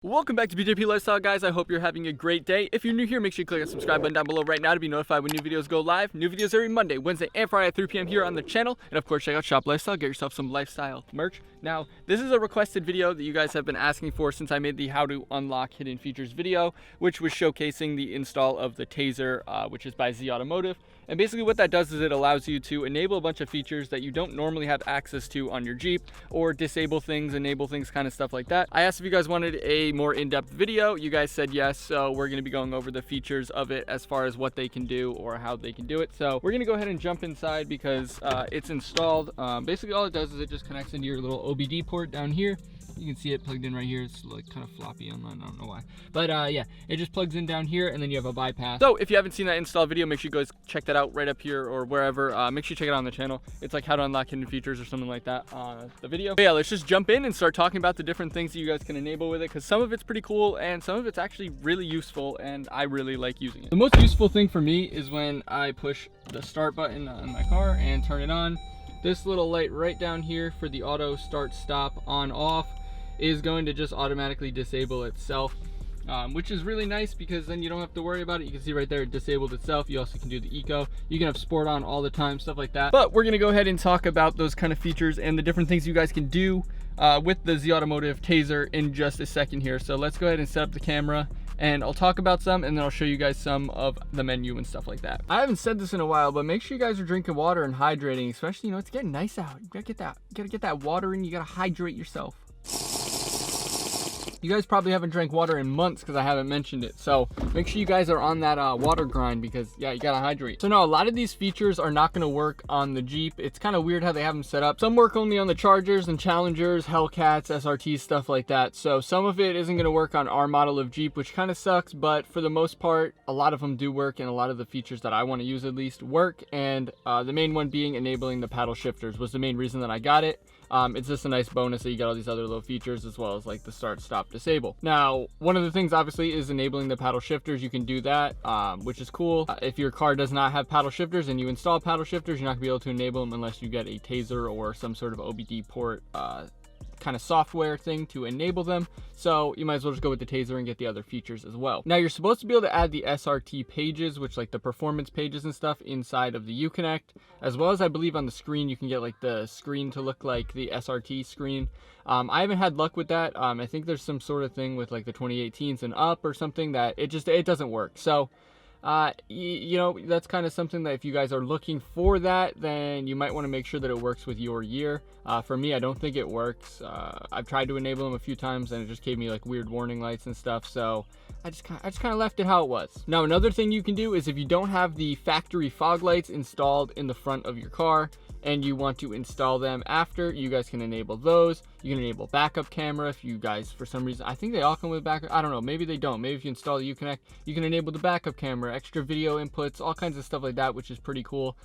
Welcome back to BJP Lifestyle, guys. I hope you're having a great day. If you're new here, make sure you click the subscribe button down below right now to be notified when new videos go live. New videos every Monday, Wednesday, and Friday at 3 p.m. here on the channel. And of course, check out Shop Lifestyle. Get yourself some lifestyle merch. Now, this is a requested video that you guys have been asking for since I made the how to unlock hidden features video, which was showcasing the install of the Tazer, which is by Z-Automotive. And basically what that does is it allows you to enable a bunch of features that you don't normally have access to on your Jeep, or disable things, enable things, kind of stuff like that. I asked if you guys wanted a more in-depth video. You guys said yes, so we're going to be going over the features of it as far as what they can do or how they can do it. So we're going to go ahead and jump inside because it's installed. Basically all it does is it just connects into your little OBD port down here. You can see it plugged in right here. It's like kind of floppy online, I don't know why. But yeah, it just plugs in down here and then you have a bypass. So if you haven't seen that install video, make sure you guys check that out right up here or wherever. Make sure you check it out on the channel. It's like how to unlock hidden features or something like that on the video. But yeah, let's just jump in and start talking about the different things that you guys can enable with it, because some of it's pretty cool and some of it's actually really useful and I really like using it. The most useful thing for me is when I push the start button on my car and turn it on. This little light right down here for the auto start, stop, on, off is going to just automatically disable itself, which is really nice because then you don't have to worry about it. You can see right there it disabled itself. You also can do the eco. You can have sport on all the time, stuff like that. But we're gonna go ahead and talk about those kind of features and the different things you guys can do with the Z-Automotive Tazer in just a second here. So let's go ahead and set up the camera and I'll talk about some and then I'll show you guys some of the menu and stuff like that. I haven't said this in a while, but make sure you guys are drinking water and hydrating, especially, you know, it's getting nice out. You gotta get that water in, you gotta hydrate yourself. You guys probably haven't drank water in months because I haven't mentioned it. So make sure you guys are on that water grind because yeah, you gotta hydrate. So no, a lot of these features are not gonna work on the Jeep. It's kind of weird how they have them set up. Some work only on the Chargers and Challengers, Hellcats, SRTs, stuff like that. So some of it isn't gonna work on our model of Jeep, which kind of sucks, but for the most part, a lot of them do work and a lot of the features that I want to use at least work. And the main one being enabling the paddle shifters was the main reason that I got it. It's just a nice bonus that you get all these other little features as well as like the start, stop, disable. Now, one of the things obviously is enabling the paddle shifters. You can do that, which is cool. If your car does not have paddle shifters and you install paddle shifters, you're not gonna be able to enable them unless you get a Tazer or some sort of OBD port kind of software thing to enable them. So you might as well just go with the Tazer and get the other features as well. Now you're supposed to be able to add the SRT pages, which like the performance pages and stuff inside of the Uconnect, as well as I believe on the screen you can get like the screen to look like the SRT screen. I haven't had luck with that. I think there's some sort of thing with like the 2018s and up or something that it doesn't work. So you know, that's kind of something that if you guys are looking for that, then you might want to make sure that it works with your year. For me, I don't think it works. I've tried to enable them a few times and it just gave me like weird warning lights and stuff. So I just kind of left it how it was. Now, another thing you can do is if you don't have the factory fog lights installed in the front of your car and you want to install them after, you guys can enable those. You can enable backup camera if you guys, for some reason, I think they all come with backup. I don't know, maybe they don't. Maybe if you install the Uconnect, you can enable the backup camera, extra video inputs, all kinds of stuff like that, which is pretty cool.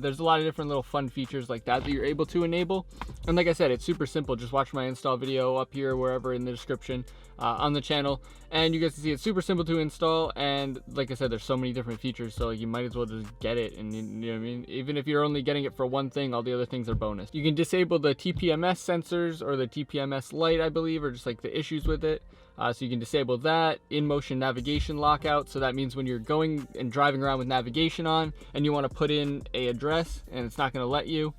There's a lot of different little fun features like that that you're able to enable. And like I said, it's super simple. Just watch my install video up here, wherever in the description on the channel, and you guys can see it's super simple to install. And like I said, there's so many different features, so you might as well just get it. And you know what I mean? Even if you're only getting it for one thing, all the other things are bonus. You can disable the TPMS sensors or the TPMS light, I believe, or just like the issues with it. So you can disable that. In-motion navigation lockout. So that means when you're going and driving around with navigation on and you want to put in a address and it's not going to let you,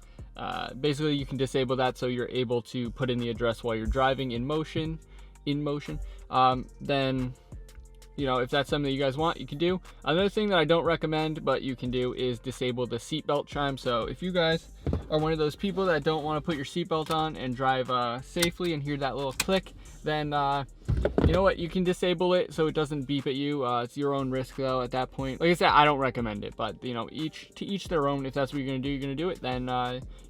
basically you can disable that so you're able to put in the address while you're driving in motion. Then, you know, if that's something that you guys want, you can do. Another thing that I don't recommend, but you can do, is disable the seatbelt chime. So if you guys are one of those people that don't want to put your seatbelt on and drive safely and hear that little click, then you know what, you can disable it so it doesn't beep at you. It's your own risk though at that point. Like I said, I don't recommend it, but you know, to each their own. If that's what you're gonna do it, then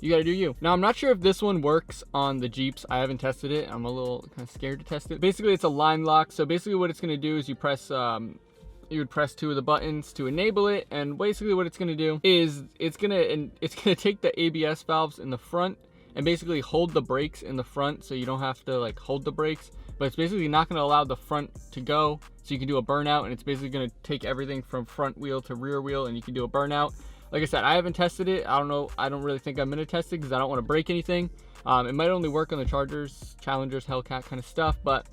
you gotta do you. Now I'm not sure if this one works on the Jeeps. I haven't tested it. I'm a little kind of scared to test it. Basically it's a line lock. So basically what it's gonna do is you would press two of the buttons to enable it, and basically what it's gonna do is it's gonna take the ABS valves in the front and basically hold the brakes in the front, so you don't have to like hold the brakes, but it's basically not going to allow the front to go, so you can do a burnout, and it's basically going to take everything from front wheel to rear wheel and you can do a burnout. Like I said, I haven't tested it. I don't know, I don't really think I'm going to test it because I don't want to break anything. It might only work on the Chargers, Challengers, Hellcat kind of stuff, but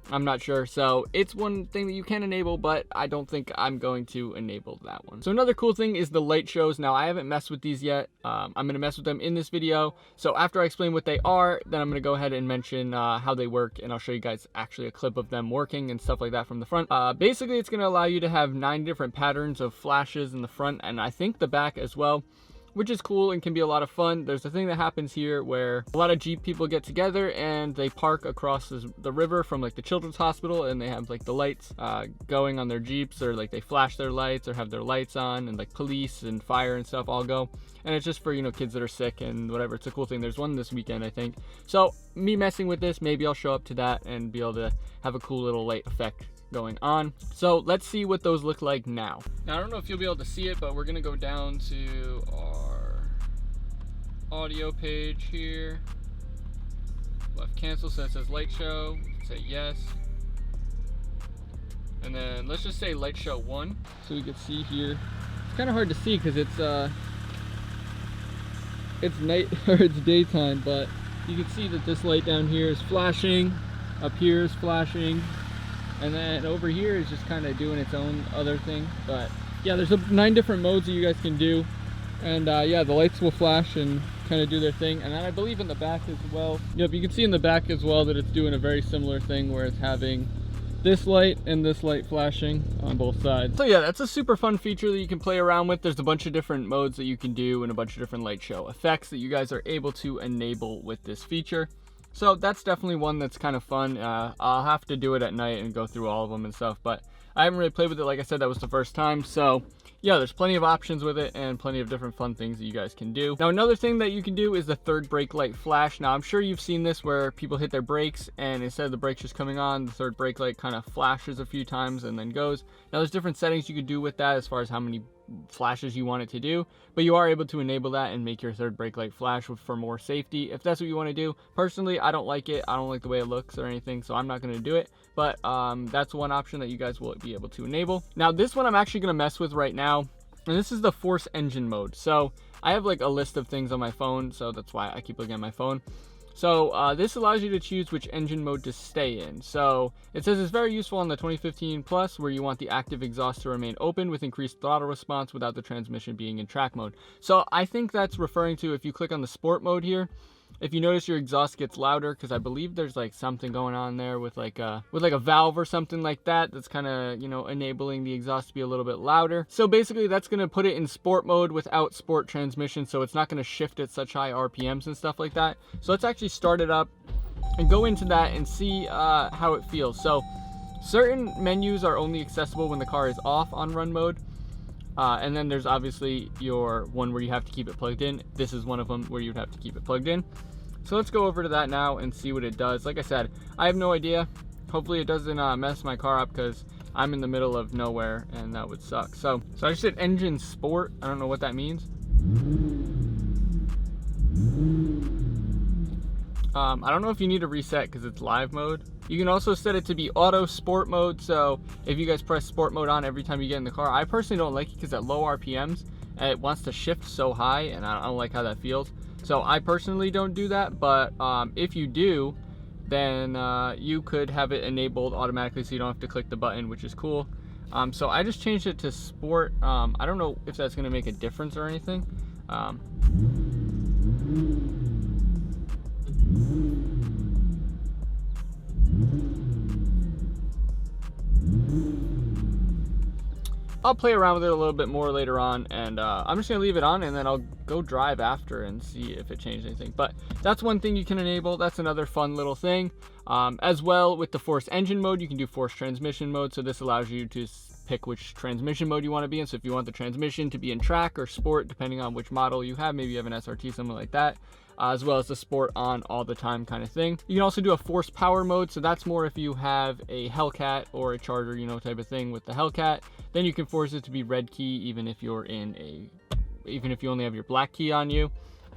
I'm not sure. So it's one thing that you can enable, but I don't think I'm going to enable that one. So another cool thing is the light shows. Now I haven't messed with these yet. I'm going to mess with them in this video. So after I explain what they are, then I'm going to go ahead and mention how they work, and I'll show you guys actually a clip of them working and stuff like that from the front. Basically, it's going to allow you to have 9 different patterns of flashes in the front, and I think the back as well, which is cool and can be a lot of fun. There's a thing that happens here where a lot of Jeep people get together and they park across the river from like the Children's Hospital, and they have like the lights going on their Jeeps, or like they flash their lights or have their lights on, and like police and fire and stuff all go. And it's just for, you know, kids that are sick and whatever. It's a cool thing. There's one this weekend, I think. So me messing with this, maybe I'll show up to that and be able to have a cool little light effect going on. So let's see what those look like now. Now I don't know if you'll be able to see it, but we're gonna go down to our audio page here. Left cancel, so it says light show. Say yes, and then let's just say light show 1, so we can see here. It's kind of hard to see because it's night or it's daytime, but you can see that this light down here is flashing, up here is flashing, and then over here is just kind of doing its own other thing. But yeah, there's 9 different modes that you guys can do, and yeah, the lights will flash and kind of do their thing. And then I believe in the back as well, yep, you can see in the back as well that it's doing a very similar thing where it's having this light and this light flashing on both sides. So yeah, that's a super fun feature that you can play around with. There's a bunch of different modes that you can do and a bunch of different light show effects that you guys are able to enable with this feature. So that's definitely one that's kind of fun. I'll have to do it at night and go through all of them and stuff, but I haven't really played with it. Like I said, that was the first time. So yeah, there's plenty of options with it and plenty of different fun things that you guys can do. Now, another thing that you can do is the third brake light flash. Now, I'm sure you've seen this where people hit their brakes, and instead of the brakes just coming on, the third brake light kind of flashes a few times and then goes. Now, there's different settings you could do with that as far as how many flashes you want it to do, but you are able to enable that and make your third brake light flash for more safety if that's what you want to do. Personally, I don't like it. I don't like the way it looks or anything, so I'm not going to do it, but that's one option that you guys will be able to enable. Now, this one I'm actually going to mess with right now, and this is the force engine mode. So I have like a list of things on my phone, so that's why I keep looking at my phone. So this allows you to choose which engine mode to stay in. So it says it's very useful on the 2015 Plus, where you want the active exhaust to remain open with increased throttle response without the transmission being in track mode. So I think that's referring to, if you click on the sport mode here, if you notice your exhaust gets louder, because I believe there's like something going on there with like a valve or something like that that's kind of, you know, enabling the exhaust to be a little bit louder. So basically that's going to put it in sport mode without sport transmission, so it's not going to shift at such high RPMs and stuff like that. So let's actually start it up and go into that and see how it feels. So certain menus are only accessible when the car is off on run mode. And then there's obviously your one where you have to keep it plugged in. This is one of them where you'd have to keep it plugged in. So let's go over to that now and see what it does. Like I said, I have no idea. Hopefully it doesn't mess my car up, because I'm in the middle of nowhere and that would suck. So I just hit engine sport. I don't know what that means. I don't know if you need to reset because it's live mode. You can also set it to be auto sport mode, so if you guys press sport mode on every time you get in the car, I personally don't like it because at low RPMs it wants to shift so high, and I don't like how that feels. So I personally don't do that, but if you do, then you could have it enabled automatically so you don't have to click the button, which is cool. So I just changed it to sport. I don't know if that's going to make a difference or anything. I'll play around with it a little bit more later on, and I'm just gonna leave it on, and then I'll go drive after and see if it changed anything. But that's one thing you can enable. That's another fun little thing. As well, with the force engine mode, you can do force transmission mode. So this allows you to pick which transmission mode you want to be in. So if you want the transmission to be in track or sport, depending on which model you have, maybe you have an SRT, something like that, as well as the sport on all the time kind of thing. You can also do a force power mode, so that's more if you have a Hellcat or a Charger, you know, type of thing with the Hellcat. Then you can force it to be red key, even if you're in a, even if you only have your black key on you.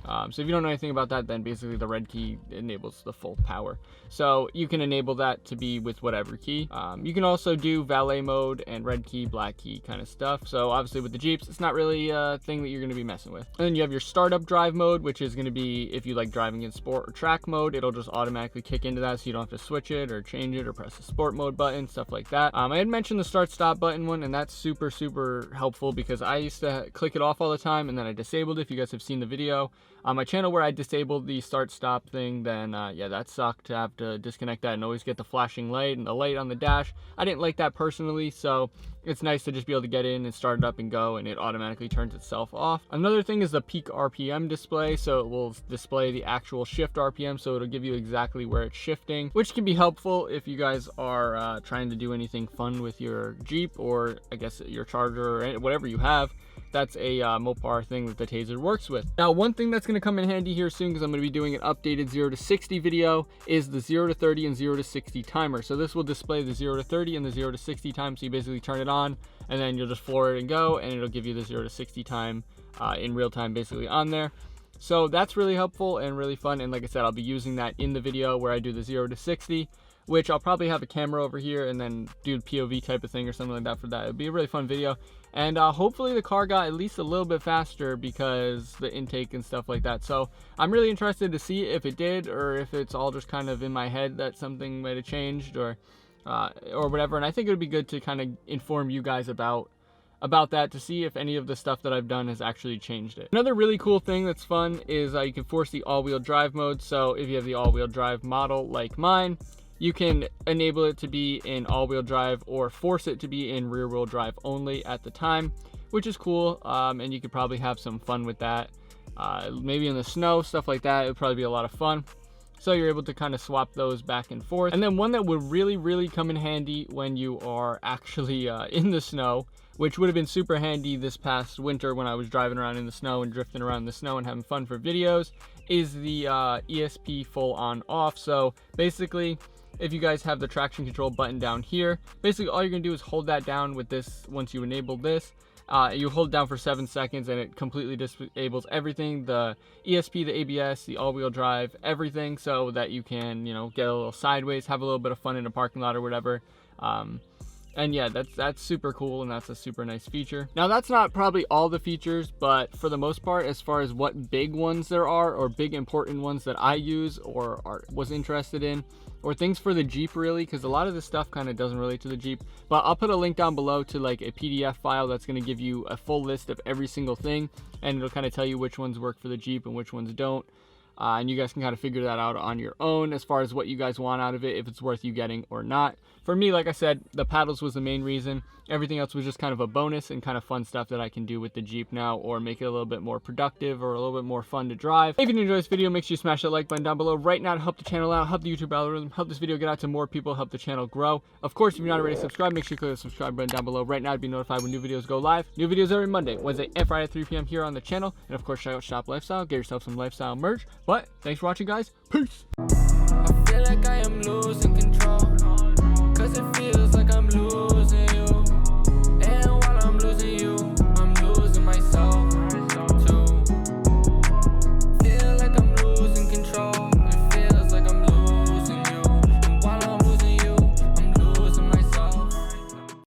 So if you don't know anything about that, then basically the red key enables the full power. So you can enable that to be with whatever key. You can also do valet mode and red key, black key kind of stuff. So obviously with the Jeeps, it's not really a thing that you're going to be messing with. And then you have your startup drive mode, which is going to be if you like driving in sport or track mode, it'll just automatically kick into that, so you don't have to switch it or change it or press the sport mode button, stuff like that. I had mentioned the start stop button one, and that's super helpful because I used to click it off all the time and then I disabled it. If you guys have seen the video on my channel where I disabled the start stop thing, then yeah, that sucked to have to disconnect that and always get the flashing light and the light on the dash. I didn't like that personally, so it's nice to just be able to get in and start it up and go, and it automatically turns itself off. Another thing is the peak RPM display, so it will display the actual shift RPM, so it'll give you exactly where it's shifting, which can be helpful if you guys are trying to do anything fun with your Jeep, or I guess your Charger or whatever you have. That's a Mopar thing that the Tazer works with. Now, one thing that's going to come in handy here soon, because I'm going to be doing an updated 0 to 60 video, is the 0 to 30 and 0 to 60 timer. So this will display the 0 to 30 and the 0 to 60 time. So you basically turn it on and then you'll just floor it and go, and it'll give you the 0 to 60 time in real time basically on there. So that's really helpful and really fun. And like I said, I'll be using that in the video where I do the 0 to 60, which I'll probably have a camera over here and then do a POV type of thing or something like that for that. It'll be a really fun video. And hopefully the car got at least a little bit faster because the intake and stuff like that. So I'm really interested to see if it did, or if it's all just kind of in my head that something might have changed or whatever. And I think it would be good to kind of inform you guys about that, to see if any of the stuff that I've done has actually changed it. Another really cool thing that's fun is you can force the all-wheel drive mode. So if you have the all-wheel drive model like mine, you can enable it to be in all-wheel drive or force it to be in rear-wheel drive only at the time, which is cool. And you could probably have some fun with that. Maybe in the snow, stuff like that. It would probably be a lot of fun. So you're able to kind of swap those back and forth. And then one that would really come in handy when you are actually in the snow, which would have been super handy this past winter when I was driving around in the snow and drifting around in the snow and having fun for videos, is the ESP full on off. So basically, if you guys have the traction control button down here, basically all you're gonna do is hold that down with this. Once you enable this, you hold it down for 7 seconds and it completely disables everything, the ESP, the ABS, the all-wheel drive, everything, so that you can, you know, get a little sideways, have a little bit of fun in a parking lot or whatever. And yeah, that's super cool, and that's a super nice feature. Now, that's not probably all the features, but for the most part, as far as what big ones there are, or big important ones that I use or was interested in, or things for the Jeep really, because a lot of this stuff kind of doesn't relate to the Jeep, but I'll put a link down below to like a PDF file that's going to give you a full list of every single thing, and it'll kind of tell you which ones work for the Jeep and which ones don't. And you guys can kind of figure that out on your own as far as what you guys want out of it, if it's worth you getting or not. For me, like I said, the paddles was the main reason. Everything else was just kind of a bonus and kind of fun stuff that I can do with the Jeep now, or make it a little bit more productive or a little bit more fun to drive. If you enjoyed this video, make sure you smash that like button down below right now to help the channel out, help the YouTube algorithm, help this video get out to more people, help the channel grow. Of course, if you're not already subscribed, make sure you click the subscribe button down below right now to be notified when new videos go live. New videos every Monday, Wednesday, and Friday at 3 p.m. here on the channel. And of course, check out Shop Lifestyle, get yourself some lifestyle merch. But thanks for watching, guys. Peace. I feel like I am losing control, 'cause it feels